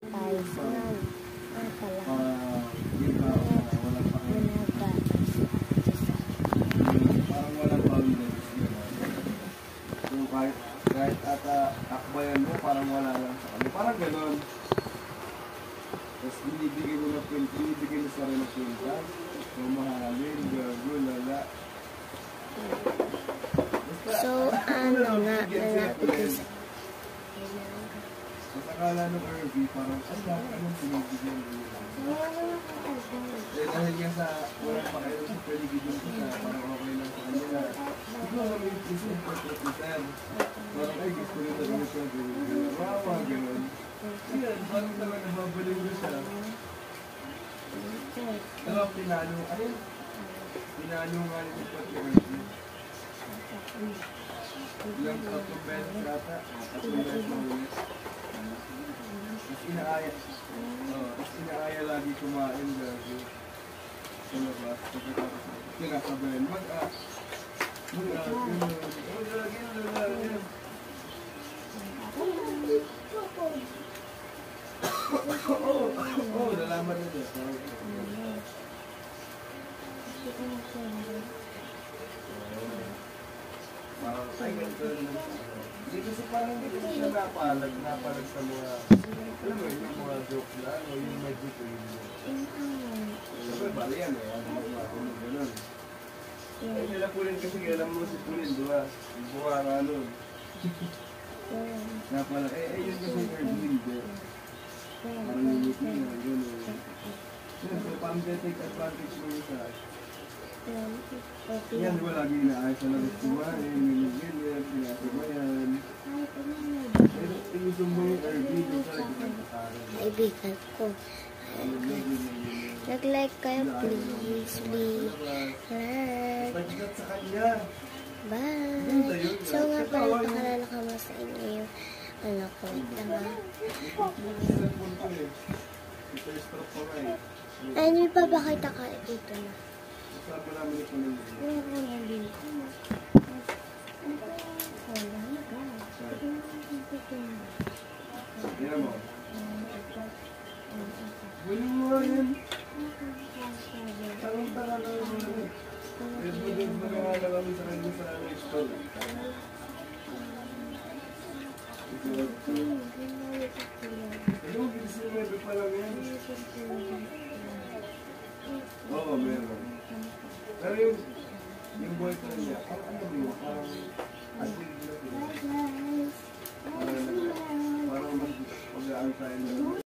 Tayo sa parang walang boundaries. Yung kahit akbayan mo, parang wala lang sa kanya. Parang gano'n. Tapos binibigay mo na pinta, binibigay mo sa rin na pinta. Mahalin, gago, lala. So, ano nga, lalapit sa Mas akala ng RV, parang, ay, lahat anong pinibigyan mo. Dahil nga sa walang pakailan sa paligid ko siya, parang okay lang sa kanya na. Hindi ko alam yung interpretation. Parang, ay, gusto rin na rin siya. Wawa, gano'n. Yan, parang naman nababaliw na siya. Pero pinalo, ayun. Pinalo nga yung pati-RV. Ilang tatlong beses ata, tatlong beses na ulit. Tapos inaaya lagi kumain lagi sa labas. Kinakabayan, Oo, nalaman nila. Parang, ay, ganito na. Hindi kasi parang hindi kasi siya napalag sa mga, alam mo, yung mga joke lang, o yung magic rin mo. Siyempre, bali yan eh, ano mo gano'n. Eh, nila Pulin kasi, alam mo si Pulin, diba? Yung buka nga nun. Napalag, yun kasi yung hindi. Parang yung ngiti nga, gano'n. Yun, so parang take advantage mo yun sa yan, diba lagi inaayos na lang kumain, minigilip, pinasibayan. Pero inusun mo yung RV, doon ka nagkakataran. kaibigan ko. Nag-like kayo, please. Like. Pagkat sa kanya. Bye. So nga pala, pakalala ka mo sa inyo yung ano ko. Ay, hindi pa bakita ka dito na. Saan mo namin ito nung yan mo. Galing mo yan. Tanong-tanga na yung mga. Edward, magahala kami sa kanya sa next call. Ayun, ginisip pa lang yan. Oo, meron. Pero yung boyfriend niya, ano mo, parang asin na sila. Parang mag-aan tayo na.